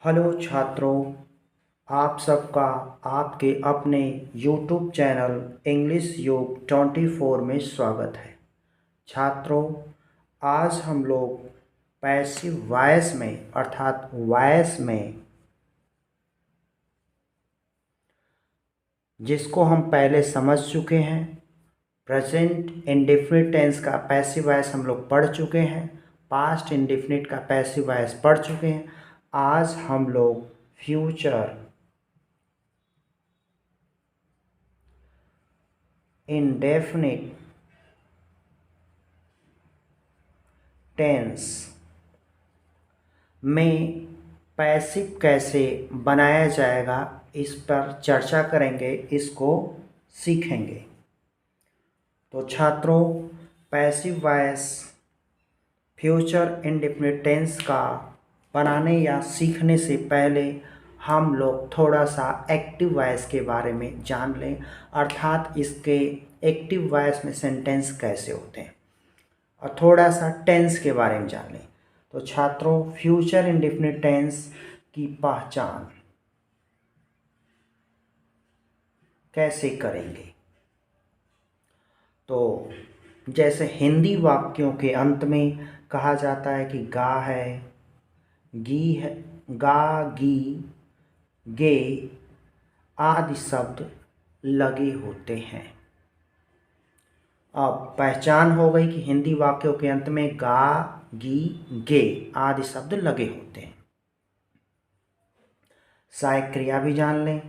Hello छात्रों, आप सबका आपके अपने YouTube चैनल इंग्लिश योग 24 में स्वागत है। छात्रों, आज हम लोग पैसिव वॉइस में अर्थात वॉइस में, जिसको हम पहले समझ चुके हैं, प्रेजेंट इंडेफिनिट टेंस का पैसिव वॉइस हम लोग पढ़ चुके हैं, पास्ट इंडेफिनिट का पैसिव वॉइस पढ़ चुके हैं। आज हम लोग फ्यूचर इंडेफिनिट टेंस में पैसिव कैसे बनाया जाएगा, इस पर चर्चा करेंगे, इसको सीखेंगे। तो छात्रों, passive voice future indefinite tense का बनाने या सीखने से पहले हम लोग थोड़ा सा एक्टिव वॉइस के बारे में जान लें, अर्थात इसके एक्टिव वॉइस में सेंटेंस कैसे होते हैं, और थोड़ा सा टेंस के बारे में जान लें। तो छात्रों, फ्यूचर इंडेफिनिट टेंस की पहचान कैसे करेंगे? तो जैसे हिंदी वाक्यों के अंत में कहा जाता है कि गा है, गी है, गा, गी, गे आदि शब्द लगे होते हैं। अब पहचान हो गई कि हिंदी वाक्यों के अंत में गा, गी, गे आदि शब्द लगे होते हैं। सहायक क्रिया भी जान लें,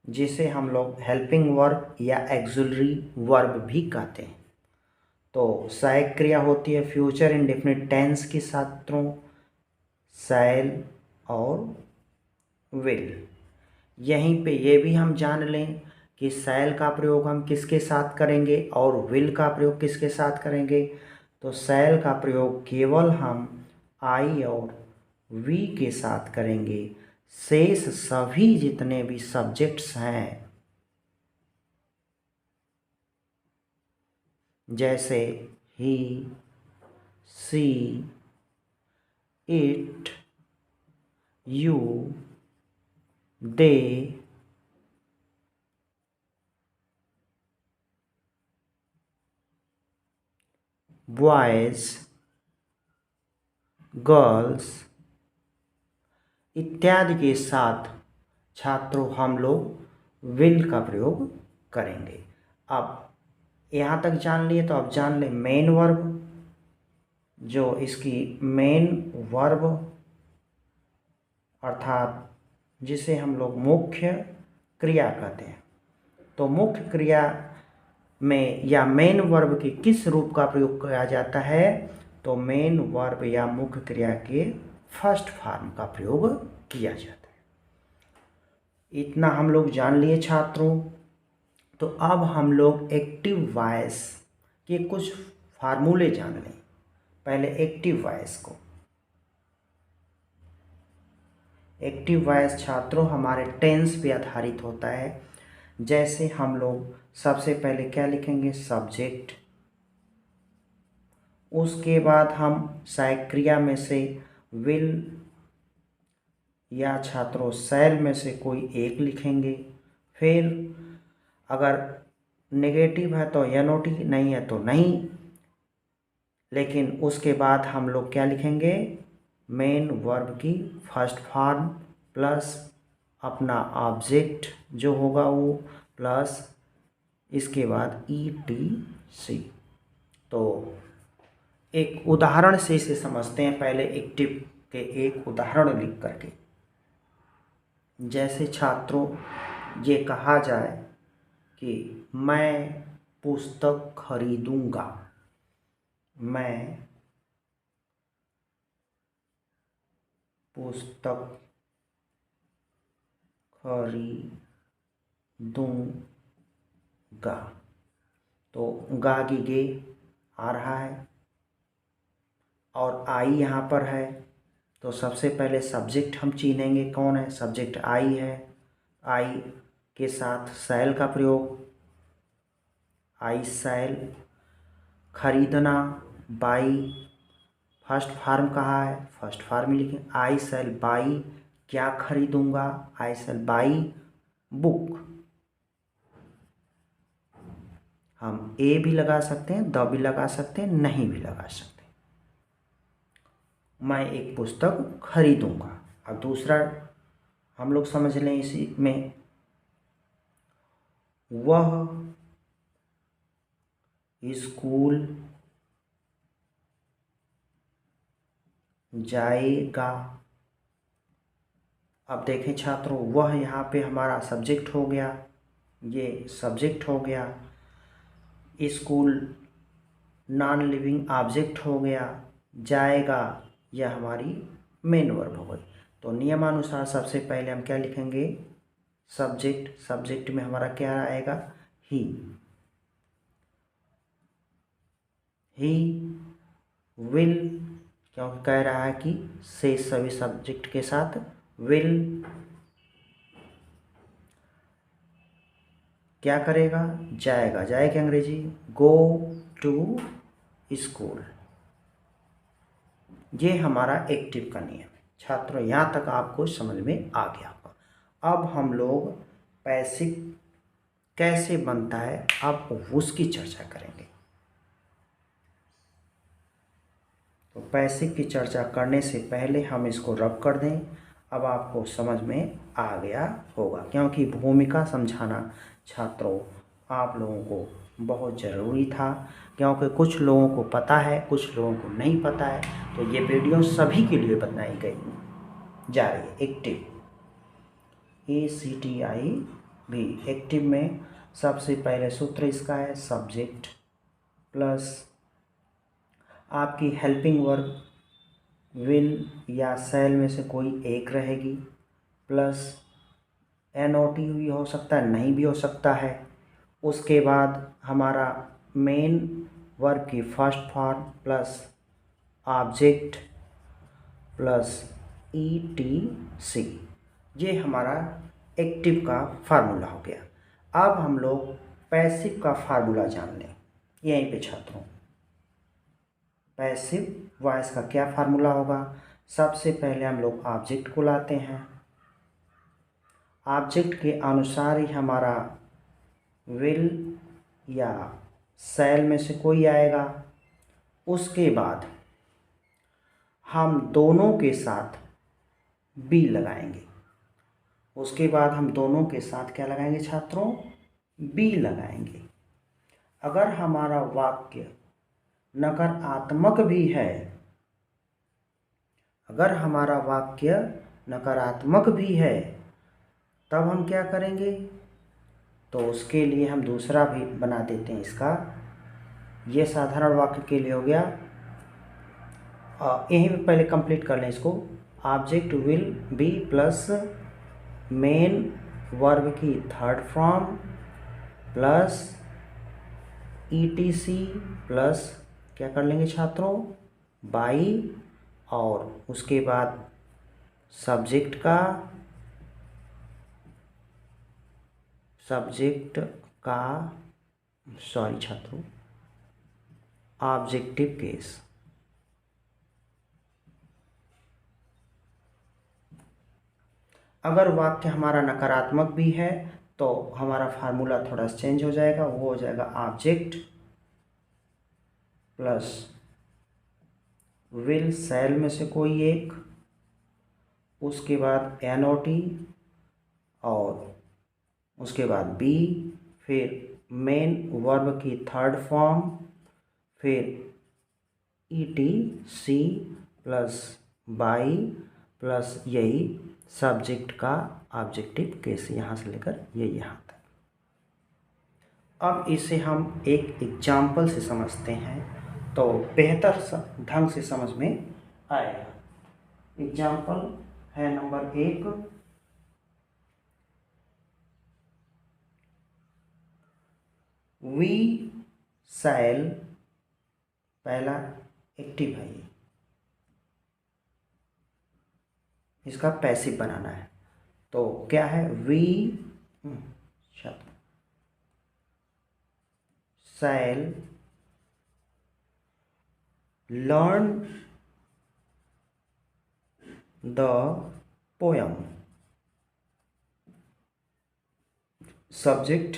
जिसे हम लोग हेल्पिंग वर्ब या एक्सुलरी वर्ब भी कहते हैं। तो सहायक क्रिया होती है फ्यूचर इंडेफिनिट टेंस की छात्रों, शैल और विल। यहीं पे ये भी हम जान लें कि शैल का प्रयोग हम किसके साथ करेंगे और विल का प्रयोग किसके साथ करेंगे। तो शैल का प्रयोग केवल हम आई और वी के साथ करेंगे। शेष सभी जितने भी सब्जेक्ट्स हैं, जैसे he, she, it, you, they, boys, girls इत्यादि के साथ छात्रों हम लोग विल का प्रयोग करेंगे। अब यहाँ तक जान लिए, तो अब जान लें मेन वर्ब, जो इसकी मेन वर्ब अर्थात जिसे हम लोग मुख्य क्रिया कहते हैं। तो मुख्य क्रिया में या मेन वर्ब के किस रूप का प्रयोग किया जाता है? तो मेन वर्ब या मुख्य क्रिया के फर्स्ट फॉर्म का प्रयोग किया जाता है। इतना हम लोग जान लिए छात्रों। तो अब हम लोग एक्टिव वॉइस के कुछ फार्मूले जान लें। पहले एक्टिव वॉइस को, एक्टिव वॉइस छात्रों हमारे टेंस पे आधारित होता है। जैसे हम लोग सबसे पहले क्या लिखेंगे? सब्जेक्ट, उसके बाद हम सहायक क्रिया में से विल या छात्रों शैल में से कोई एक लिखेंगे। फिर अगर नेगेटिव है तो NOT, नहीं है तो नहीं। लेकिन उसके बाद हम लोग क्या लिखेंगे? मेन वर्ब की फर्स्ट फॉर्म प्लस अपना ऑब्जेक्ट जो होगा वो, प्लस इसके बाद ETC। तो एक उदाहरण से इसे समझते हैं। पहले एक्टिव के एक उदाहरण लिख करके, जैसे छात्रों ये कहा जाए कि मैं पुस्तक खरीदूंगा, मैं पुस्तक खरीदूंगा। तो गा की गे आ रहा है और आई यहाँ पर है। तो सबसे पहले सब्जेक्ट हम चीनेंगे, कौन है? सब्जेक्ट आई है। आई के साथ शैल का प्रयोग, आई शैल। खरीदना, बाई फर्स्ट फॉर्म कहाँ है, फर्स्ट फॉर्म ही लिखें। आई शैल बाई, क्या खरीदूंगा, आई शैल बाई बुक। हम ए भी लगा सकते हैं, द भी लगा सकते हैं, नहीं भी लगा सकते। मैं एक पुस्तक खरीदूंगा। अब दूसरा हम लोग समझ लें इसी में, वह स्कूल जाएगा। अब देखें छात्रों, वह यहाँ पे हमारा सब्जेक्ट हो गया, ये सब्जेक्ट हो गया। स्कूल नॉन लिविंग ऑब्जेक्ट हो गया। जाएगा यह हमारी मेन वर्ब हो गई। तो नियमानुसार सबसे पहले हम क्या लिखेंगे, सब्जेक्ट। सब्जेक्ट में हमारा क्या आएगा, ही। ही विल, क्योंकि कह रहा है कि से सभी सब्जेक्ट के साथ विल क्या करेगा, जाएगा। जाएगा अंग्रेजी गो टू स्कूल। ये हमारा एक्टिव का नियम है। छात्रों यहाँ तक आपको समझ में आ गया होगा। अब हम लोग पैसिव कैसे बनता है, अब उसकी चर्चा करेंगे। तो पैसिव की चर्चा करने से पहले हम इसको रब कर दें। अब आपको समझ में आ गया होगा, क्योंकि भूमिका समझाना छात्रों आप लोगों को बहुत ज़रूरी था, क्योंकि कुछ लोगों को पता है, कुछ लोगों को नहीं पता है। तो ये वीडियो सभी के लिए बनाई गई जा रही है। एक्टिव ACTIV, एक्टिव में सबसे पहले सूत्र इसका है सब्जेक्ट प्लस आपकी हेल्पिंग वर्ब विल या शैल में से कोई एक रहेगी, प्लस NOT भी हो सकता है, नहीं भी हो सकता है। उसके बाद हमारा मेन वर्ब की first form plus object plus ETC, ये हमारा एक्टिव का फार्मूला हो गया। अब हम लोग पैसिव का फार्मूला जान लें यहीं पे छात्रों। पैसिव वॉइस का क्या फार्मूला होगा, सबसे पहले हम लोग ऑब्जेक्ट को लाते हैं। ऑब्जेक्ट के अनुसार ही हमारा विल या शैल में से कोई आएगा। उसके बाद हम दोनों के साथ बी लगाएंगे। उसके बाद हम दोनों के साथ क्या लगाएंगे छात्रों, बी लगाएंगे। अगर हमारा वाक्य नकारात्मक भी है, अगर हमारा वाक्य नकारात्मक भी है, तब हम क्या करेंगे, तो उसके लिए हम दूसरा भी बना देते हैं इसका। ये साधारण वाक्य के लिए हो गया। यहीं पे पहले कंप्लीट कर लें इसको। Object will be plus main verb की third form plus ETC plus क्या कर लेंगे छात्रों, बाई, और उसके बाद सब्जेक्ट का सॉरी छात्रों, ऑब्जेक्टिव केस। अगर वाक्य हमारा नकारात्मक भी है तो हमारा फार्मूला थोड़ा चेंज हो जाएगा, वो हो जाएगा ऑब्जेक्ट प्लस विल शैल में से कोई एक, उसके बाद NOT, और उसके बाद बी, फिर मेन वर्ब की थर्ड फॉर्म, फिर ETC प्लस बाई प्लस यही सब्जेक्ट का ऑब्जेक्टिव केस, यहाँ से लेकर ये यहाँ तक। अब इसे हम एक एग्जाम्पल से समझते हैं तो बेहतर ढंग से समझ में आएगा। एग्जाम्पल है नंबर 1, वी शैल, पहला एक्टिव है, ये इसका पैसिव बनाना है। तो क्या है, we shall learn the poem. Subject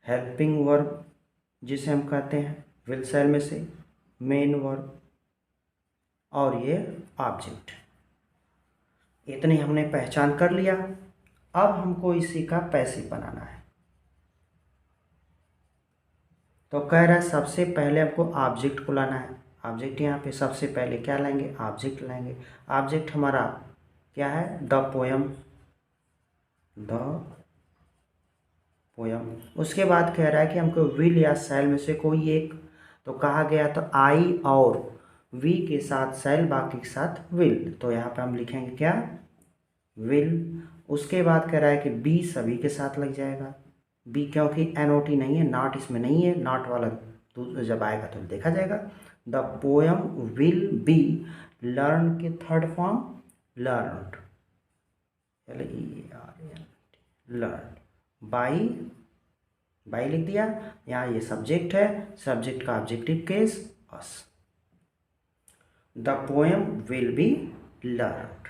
helping verb जिसे हम कहते हैं विल सेल में से, मेन वर्ब, और ये ऑब्जेक्ट। इतने हमने पहचान कर लिया। अब हमको इसी का पैसिव बनाना है। तो कह रहा है सबसे पहले हमको ऑब्जेक्ट को लाना है। ऑब्जेक्ट यहाँ पे सबसे पहले क्या लाएंगे, ऑब्जेक्ट लाएंगे। ऑब्जेक्ट हमारा क्या है, द पोयम, द पोयम। उसके बाद कह रहा है कि हमको विल या शैल में से कोई एक, तो कहा गया तो आई और वी के साथ शैल, बाकी के साथ विल। तो यहाँ पे हम लिखेंगे क्या, विल। उसके बाद कह रहा है कि बी सभी के साथ लग जाएगा, बी क्योंकि NOT नहीं है, नॉट इसमें नहीं है, नॉट वाला तो जब आएगा तो देखा जाएगा। The poem will be learn के third form learned, learn by लिख दिया। यहाँ ये सब्जेक्ट है, सब्जेक्ट का objective case us. The poem will be learned.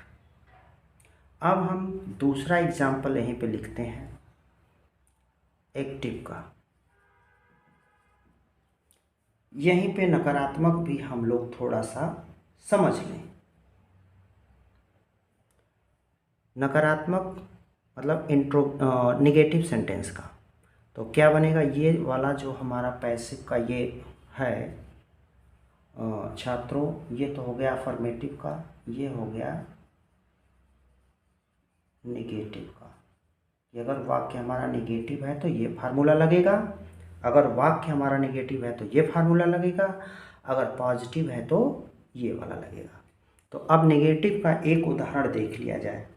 अब हम दूसरा एग्जाम्पल यहीं पे लिखते हैं एक्टिव का। यहीं पे नकारात्मक भी हम लोग थोड़ा सा समझ लें। नकारात्मक मतलब निगेटिव सेंटेंस का। तो क्या बनेगा, ये वाला जो हमारा पैसिव का ये है छात्रों, ये तो हो गया अफर्मेटिव का, ये हो गया निगेटिव का। कि अगर वाक्य हमारा निगेटिव है तो ये फार्मूला लगेगा, अगर वाक्य हमारा नेगेटिव है तो ये फार्मूला लगेगा, अगर पॉजिटिव है तो ये वाला लगेगा। तो अब नेगेटिव का एक उदाहरण देख लिया जाए।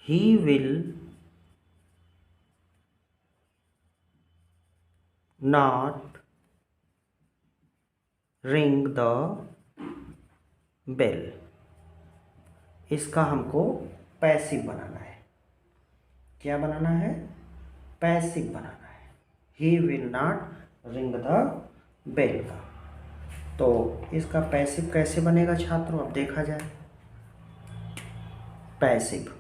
He will not ring the bell. इसका हमको पैसिव बनाना है। क्या बनाना है, पैसिव बनाना है। He will not ring the bell का। तो इसका पैसिव कैसे बनेगा छात्रों, अब देखा जाए। पैसिव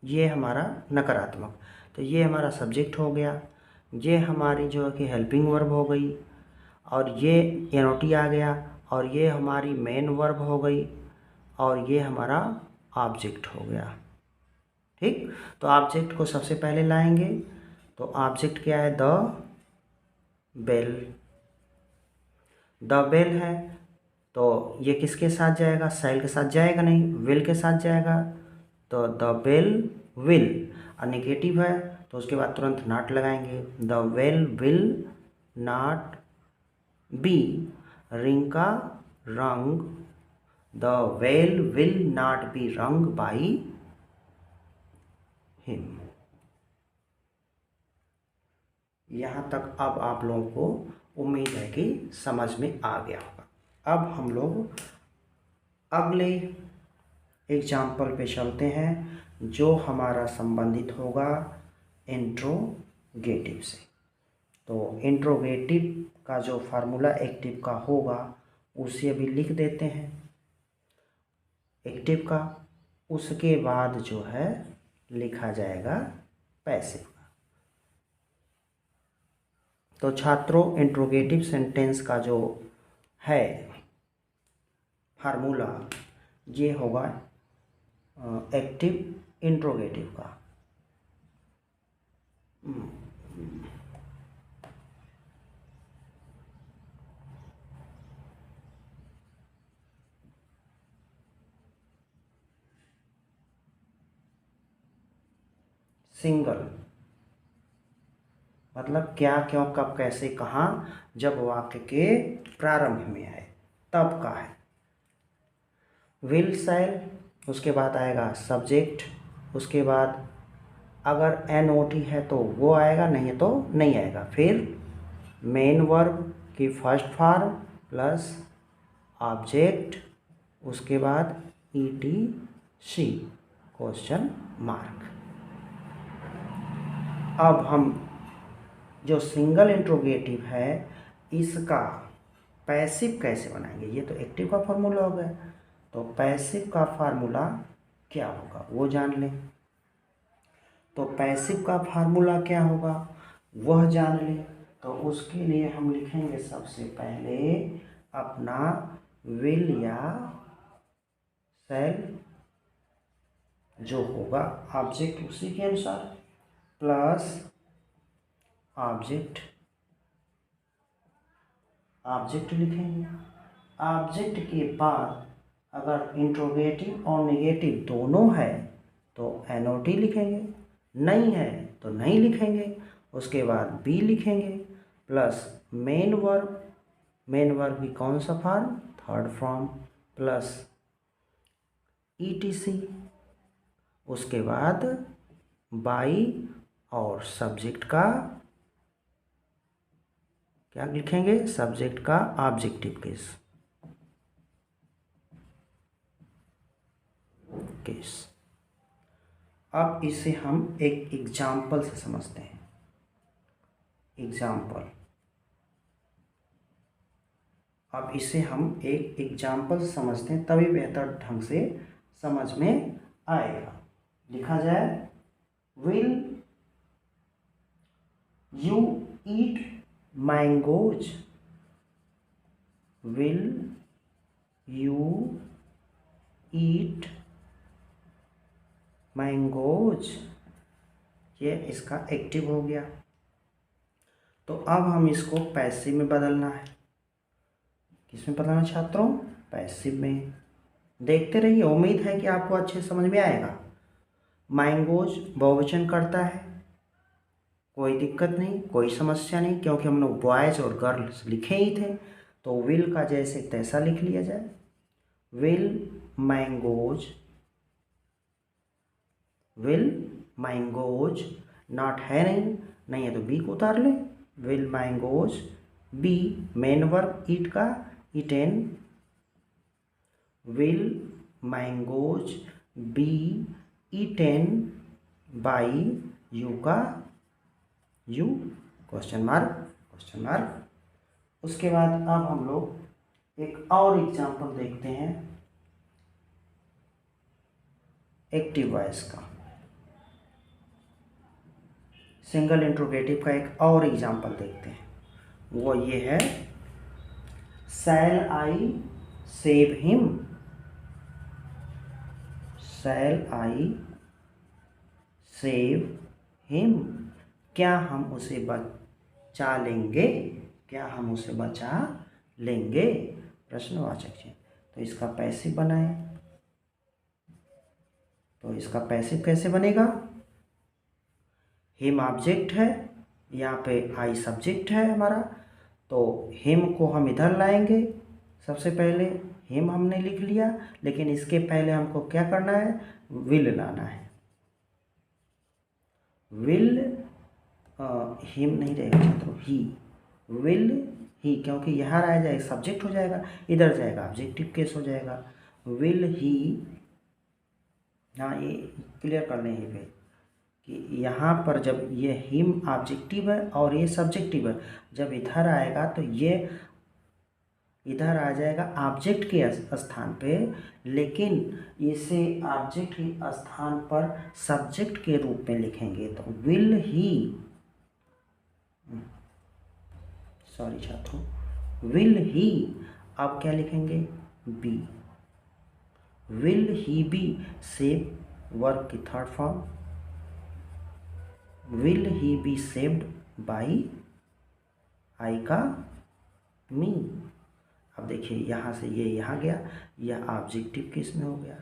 ये हमारा नकारात्मक, तो ये हमारा सब्जेक्ट हो गया, ये हमारी जो है कि हेल्पिंग वर्ब हो गई, और ये NOT आ गया, और ये हमारी मेन वर्ब हो गई, और ये हमारा ऑब्जेक्ट हो गया। ठीक, तो ऑब्जेक्ट को सबसे पहले लाएंगे। तो ऑब्जेक्ट क्या है, द बेल। द बेल है तो ये किसके साथ जाएगा, शैल के साथ जाएगा नहीं, विल के साथ जाएगा। तो द बेल विल, और नेगेटिव है तो उसके बाद तुरंत नॉट लगाएंगे। The bell will not be ring का rung, the bell will not be rung by him. यहाँ तक अब आप लोगों को उम्मीद है कि समझ में आ गया होगा। अब हम लोग अगले एग्जाम्पल पे चलते हैं, जो हमारा संबंधित होगा इंट्रोगेटिव से। तो इंट्रोगेटिव का जो फार्मूला एक्टिव का होगा उसे अभी लिख देते हैं एक्टिव का। उसके बाद जो है लिखा जाएगा पैसिव का। तो छात्रों इंट्रोगेटिव सेंटेंस का जो है फार्मूला ये होगा एक्टिव इंट्रोगेटिव का। सिंगल मतलब क्या, क्यों, कब, कैसे, कहाँ, जब वाक्य के प्रारंभ में है तब का है। विल शैल, उसके बाद आएगा सब्जेक्ट, उसके बाद अगर NOT है तो वो आएगा, नहीं है तो नहीं आएगा। फिर मेन वर्ब की फर्स्ट फॉर्म प्लस ऑब्जेक्ट, उसके बाद ETC क्वेश्चन मार्क। अब हम जो सिंगल इंट्रोगेटिव है इसका पैसिव कैसे बनाएंगे, ये तो एक्टिव का फार्मूला हो गया, तो पैसिव का फार्मूला क्या होगा वो जान लें। तो पैसिव का फार्मूला क्या होगा वह जान लें। तो उसके लिए हम लिखेंगे सबसे पहले अपना विल या शैल जो होगा ऑब्जेक्ट उसी के अनुसार प्लस ऑब्जेक्ट लिखेंगे। ऑब्जेक्ट के बाद अगर इंट्रोगेटिव और नेगेटिव दोनों है तो NOT लिखेंगे, नहीं है तो नहीं लिखेंगे। उसके बाद बी लिखेंगे प्लस मेन वर्ब भी कौन सा form, third form, plus ETC। उसके बाद बाई और सब्जेक्ट का क्या लिखेंगे, सब्जेक्ट का ऑब्जेक्टिव केस। अब इसे हम एक एग्जाम्पल से समझते हैं। अब इसे हम एक एग्जाम्पल से समझते हैं तभी बेहतर ढंग से समझ में आएगा। लिखा जाए will you eat mangoes, will you eat mangoes, ये इसका एक्टिव हो गया। तो अब हम इसको पैसिव में बदलना है। किस में बदलना छात्रों, पैसिव में। देखते रहिए, उम्मीद है कि आपको अच्छे समझ में आएगा। मैंगोज बहुवचन करता है, कोई दिक्कत नहीं, कोई समस्या नहीं, क्योंकि हम लोग बॉयज़ और गर्ल्स लिखे ही थे। तो विल का जैसे तैसा लिख लिया जाए, विल मैंगोज, नॉट है नहीं है तो बी को उतार ले, will mangoes be, main verb eat का eaten, will mangoes be eaten by you का यू, क्वेश्चन मार्क। उसके बाद अब हम लोग एक और एग्जाम्पल देखते हैं एक्टिव वॉइस का, सिंगल इंट्रोगेटिव का एक और एग्जाम्पल देखते हैं। वो ये है, shall I save him, shall I save him, क्या हम उसे बचा लेंगे, प्रश्नवाचक है। तो इसका पैसिव बनाएं। तो इसका पैसिव कैसे बनेगा, हिम ऑब्जेक्ट है, यहाँ पे आई सब्जेक्ट है हमारा, तो हिम को हम इधर लाएंगे। सबसे पहले हिम हमने लिख लिया, लेकिन इसके पहले हमको क्या करना है, विल लाना है। विल हिम नहीं रहेगा छात्रों, ही, विल ही, क्योंकि यहाँ आ जाएगा सब्जेक्ट हो जाएगा, इधर जाएगा ऑब्जेक्टिव केस हो जाएगा। विल ही, हाँ ये क्लियर कर लें यहीं पे कि यहाँ पर जब ये हिम ऑब्जेक्टिव है और ये सब्जेक्टिव है, जब इधर आएगा तो ये इधर आ जाएगा ऑब्जेक्ट के स्थान पे, लेकिन इसे ऑब्जेक्ट के स्थान पर सब्जेक्ट के रूप में लिखेंगे। तो विल ही, सॉरी छात्रों, विल ही, अब क्या लिखेंगे, be, will he be save verb की third form, will he be saved by I का मी। अब देखिए यहाँ से ये यहाँ गया, यह ऑब्जेक्टिव किस में हो गया,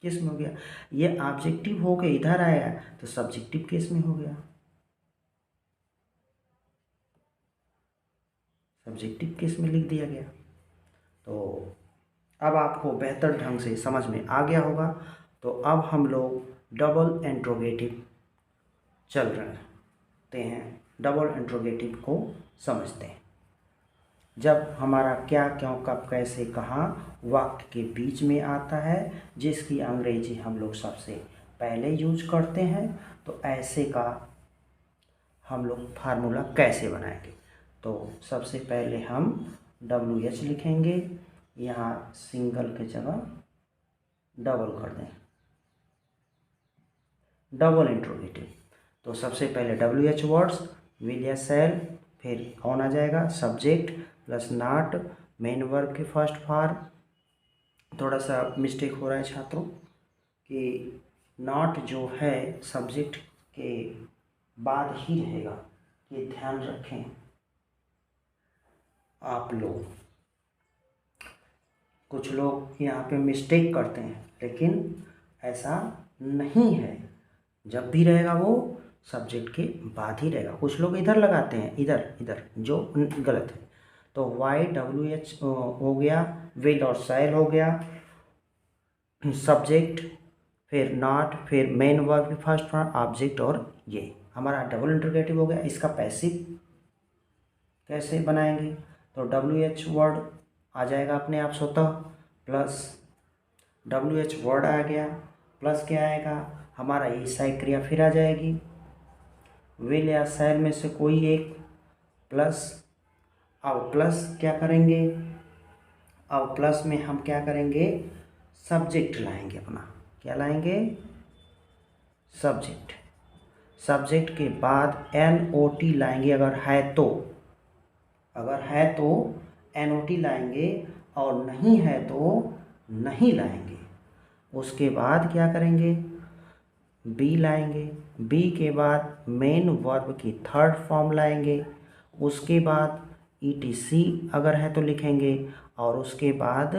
किस में हो गया, ये ऑब्जेक्टिव हो के इधर आया तो सब्जेक्टिव केस में हो गया, सब्जेक्टिव केस में लिख दिया गया। तो अब आपको बेहतर ढंग से समझ में आ गया होगा। तो अब हम लोग डबल इंट्रोगेटिव चल रहे हैं, डबल इंट्रोगेटिव को समझते हैं। जब हमारा क्या, क्यों, कब, कैसे, कहाँ वाक्य के बीच में आता है, जिसकी अंग्रेजी हम लोग सबसे पहले यूज करते हैं, तो ऐसे का हम लोग फार्मूला कैसे बनाएंगे। तो सबसे पहले हम WH लिखेंगे, यहाँ सिंगल की जगह डबल कर दें, डबल इंट्रोगेटिव। तो सबसे पहले WH वर्ड्स, विल या शैल, फिर कौन आ जाएगा, subject plus not, main verb के फर्स्ट फॉर्म। थोड़ा सा मिस्टेक हो रहा है छात्रों कि नॉट जो है सब्जेक्ट के बाद ही रहेगा, ये ध्यान रखें आप लोग। कुछ लोग यहाँ पे मिस्टेक करते हैं, लेकिन ऐसा नहीं है, जब भी रहेगा वो सब्जेक्ट के बाद ही रहेगा। कुछ लोग इधर लगाते हैं, इधर इधर, जो गलत है। तो वाई WH हो गया, विल और शैल हो गया, सब्जेक्ट, फिर नॉट, फिर मेन वर्ब के फर्स्ट फॉर्म ऑब्जेक्ट, और ये हमारा डबल इंटरोगेटिव हो गया। इसका पैसिव कैसे बनाएंगे, तो WH वर्ड आ जाएगा अपने आप स्वतः, प्लस WH वर्ड आ गया, प्लस क्या आएगा हमारा ये सहायक क्रिया फिर आ जाएगी, विल या शैल में से कोई एक, प्लस। अब प्लस क्या करेंगे, अब प्लस में हम क्या करेंगे, सब्जेक्ट लाएंगे अपना। क्या लाएंगे, सब्जेक्ट। सब्जेक्ट के बाद NOT लाएंगे अगर है तो, अगर है तो NOT लाएंगे, और नहीं है तो नहीं लाएंगे। उसके बाद क्या करेंगे, बी लाएंगे। बी के बाद मेन वर्ब की थर्ड फॉर्म लाएंगे। उसके बाद ETC अगर है तो लिखेंगे, और उसके बाद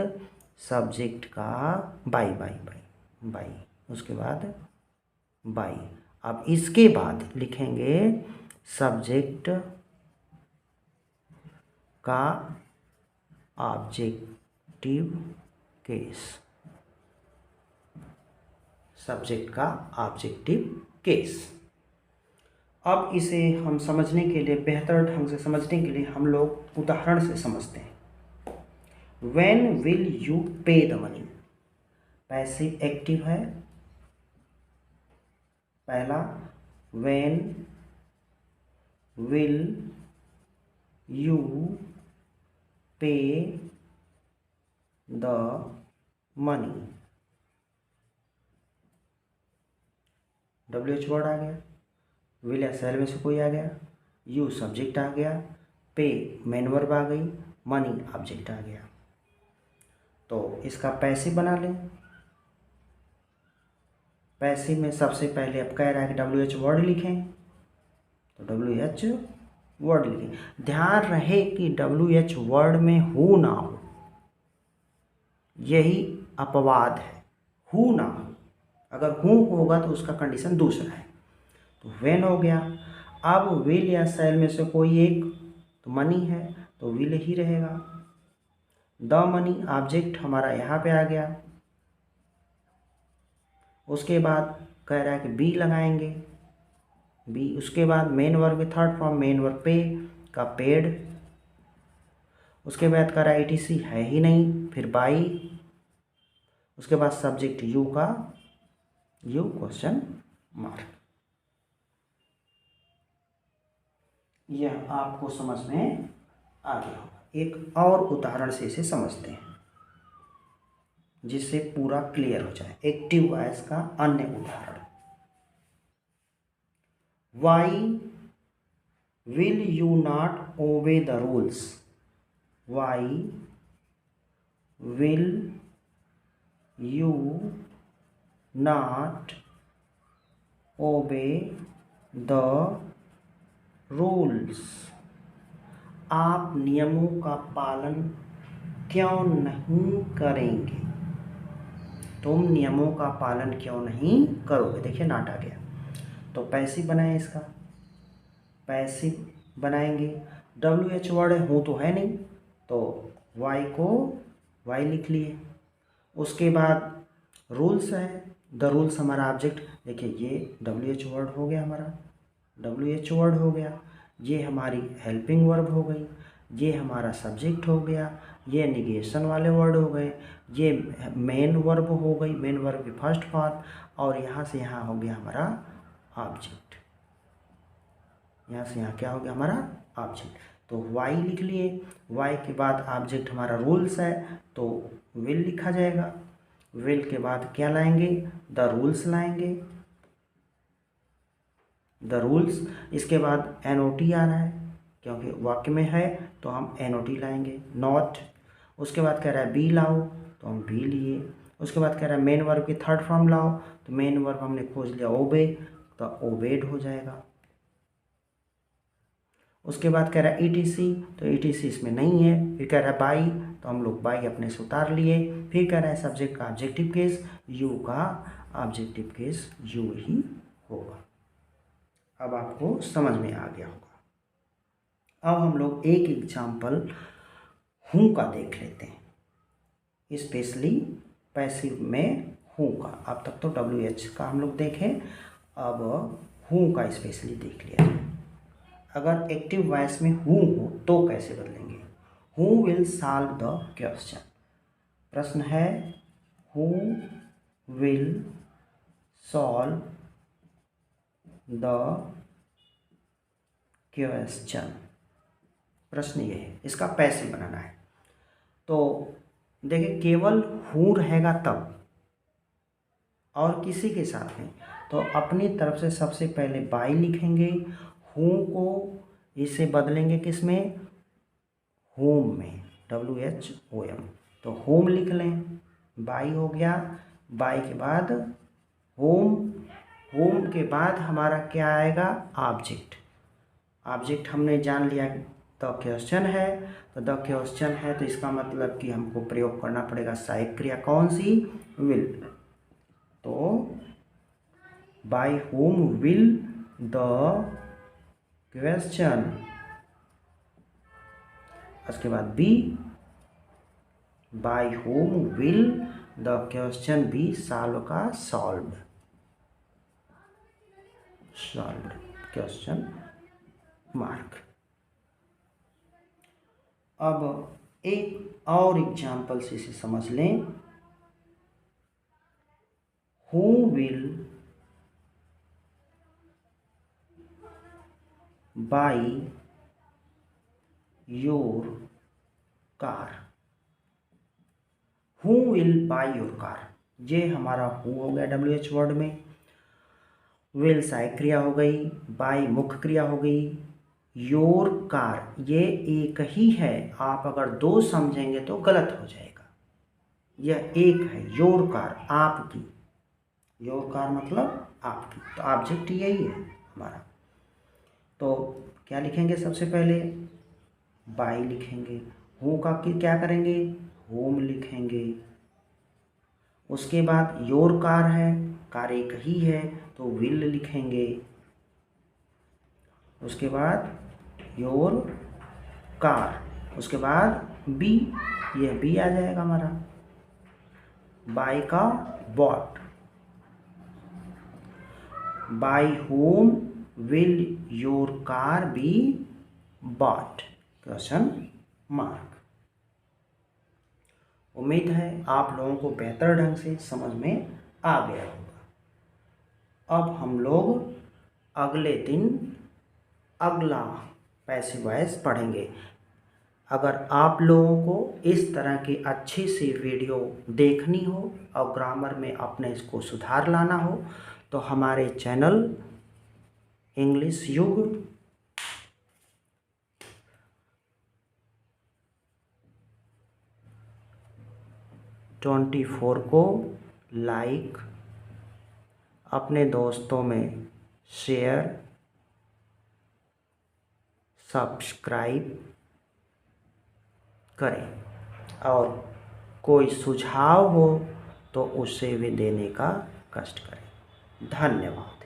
सब्जेक्ट का बाई बाई बाई बाई, उसके बाद बाई। अब इसके बाद लिखेंगे सब्जेक्ट का ऑब्जेक्टिव केस, सब्जेक्ट का ऑब्जेक्टिव केस। अब इसे हम समझने के लिए, बेहतर ढंग से समझने के लिए हम लोग उदाहरण से समझते हैं। When will you pay the money, passive active है पहला। When will you pay the money, WH word आ गया, विल या शैल में से कोई आ गया, यू सब्जेक्ट आ गया, पे मेन वर्ब आ गई, मनी ऑब्जेक्ट आ गया। तो इसका पैसिव बना लें। पैसिव में सबसे पहले अब कह रहा है कि WH वर्ड लिखें, तो WH वर्ड लिखें। ध्यान रहे कि WH वर्ड में हु ना हो, यही अपवाद है, हु ना हो। अगर हु होगा तो उसका कंडीशन दूसरा है। तो व्हेन हो गया। अब विल या शैल में से कोई एक, तो मनी है तो विल ही रहेगा। द मनी ऑब्जेक्ट हमारा यहाँ पे आ गया। उसके बाद कह रहा है कि बी लगाएंगे, बी। उसके बाद मेन वर्ब के थर्ड फॉर्म, मेन वर्ब पे का पेड। उसके बाद कह रहा है ETC है ही नहीं, फिर बाई। उसके बाद सब्जेक्ट यू का, यू क्वेश्चन मार्क। यह आपको समझ में आ गया होगा। एक और उदाहरण से इसे समझते हैं जिससे पूरा क्लियर हो जाए। एक्टिव वॉइस का अन्य उदाहरण, why will you not obey the rules, why will you not obey the rules, आप नियमों का पालन क्यों नहीं करेंगे, तुम नियमों का पालन क्यों नहीं करोगे। देखिए नॉट आ गया, तो पैसिव बनाए, इसका पैसिव बनाएंगे। WH वर्ड है, हूँ तो है नहीं, तो वाई को वाई लिख लिए। उसके बाद रूल्स है, द रूल्स हमारा ऑब्जेक्ट। देखिए ये WH वर्ड हो गया, हमारा WH वर्ड हो गया। ये हमारी हेल्पिंग वर्ब हो गई, ये हमारा सब्जेक्ट हो गया, ये निगेशन वाले वर्ड हो गए, ये मेन वर्ब हो गई, मेन वर्ब की फर्स्ट फॉर्म, और यहाँ से यहाँ हो गया हमारा ऑब्जेक्ट, यहाँ से यहाँ क्या हो गया हमारा ऑब्जेक्ट। तो वाई लिख लिए, वाई के बाद ऑब्जेक्ट हमारा रूल्स है तो विल लिखा जाएगा। विल के बाद क्या लाएंगे, द रूल्स लाएंगे, द रूल्स। इसके बाद एनओटी आ रहा है क्योंकि वाक्य में है तो हम एनओटी लाएंगे, नॉट। उसके बाद कह रहा है बी लाओ तो हम बी लिए। उसके बाद कह रहा है मेन वर्ब की थर्ड फॉर्म लाओ तो मेन वर्ब हमने खोज लिया ओबे तो ओबेड हो जाएगा। उसके बाद कह रहा है ईटीसी तो ईटीसी इसमें नहीं है। फिर कह रहा है बाई तो हम लोग बाई अपने से उतार लिए। फिर कह रहा है सब्जेक्ट का ऑब्जेक्टिव केस, यू का ऑब्जेक्टिव केस यू ही होगा। अब आपको समझ में आ गया होगा। अब हम लोग एक एग्जाम्पल हूँ का देख लेते हैं, स्पेशली पैसिव में हूँ का। अब तक तो WH का हम लोग देखें, अब हूँ का स्पेशली देख लिया जाए। अगर एक्टिव वॉइस में हूँ हो तो कैसे बदलेंगे। Who will solve the question. प्रश्न है who will solve the question, प्रश्न ये है, इसका पैसिव बनाना है। तो देखिए केवल हूँ रहेगा तब और किसी के साथ में तो अपनी तरफ से सबसे पहले बाई लिखेंगे, हूँ को इसे बदलेंगे किस में, होम में, WHOM। तो होम लिख लें, बाई हो गया। बाई के बाद होम, होम के बाद हमारा क्या आएगा ऑब्जेक्ट। ऑब्जेक्ट हमने जान लिया द क्वेश्चन है, तो द क्वेश्चन है तो इसका मतलब कि हमको प्रयोग करना पड़ेगा सहायक क्रिया कौन सी, विल। तो by whom will the question. उसके बाद be, by whom will the question be solve का सॉल्व्ड, सॉल्व्ड क्वेश्चन मार्क। अब एक और एग्जाम्पल से इसे समझ लें। Who will buy your car, who will buy your car, ये हमारा हु हो गया WH वर्ड में। विल सहायक क्रिया हो गई, बाई मुख्य क्रिया हो गई, योर कार ये एक ही है, आप अगर दो समझेंगे तो गलत हो जाएगा। यह एक है, योर कार आपकी, योर कार मतलब आपकी, तो ऑब्जेक्ट यही है हमारा। तो क्या लिखेंगे, सबसे पहले बाई लिखेंगे, हूँ का क्या करेंगे, होम लिखेंगे। उसके बाद योर कार है, कार एक ही है तो विल लिखेंगे। उसके बाद योर कार, उसके बाद बी, यह बी आ जाएगा हमारा, बाई का bought, by whom will your car be bought, question mark. उम्मीद है आप लोगों को बेहतर ढंग से समझ में आ गया होगा। अब हम लोग अगले दिन अगला पैसिव वॉइस पढ़ेंगे। अगर आप लोगों को इस तरह की अच्छी सी वीडियो देखनी हो और ग्रामर में अपने इसको सुधार लाना हो तो हमारे चैनल इंग्लिश युग #24 को लाइक, अपने दोस्तों में शेयर, सब्सक्राइब करें और कोई सुझाव हो तो उसे भी देने का कष्ट करें। धन्यवाद।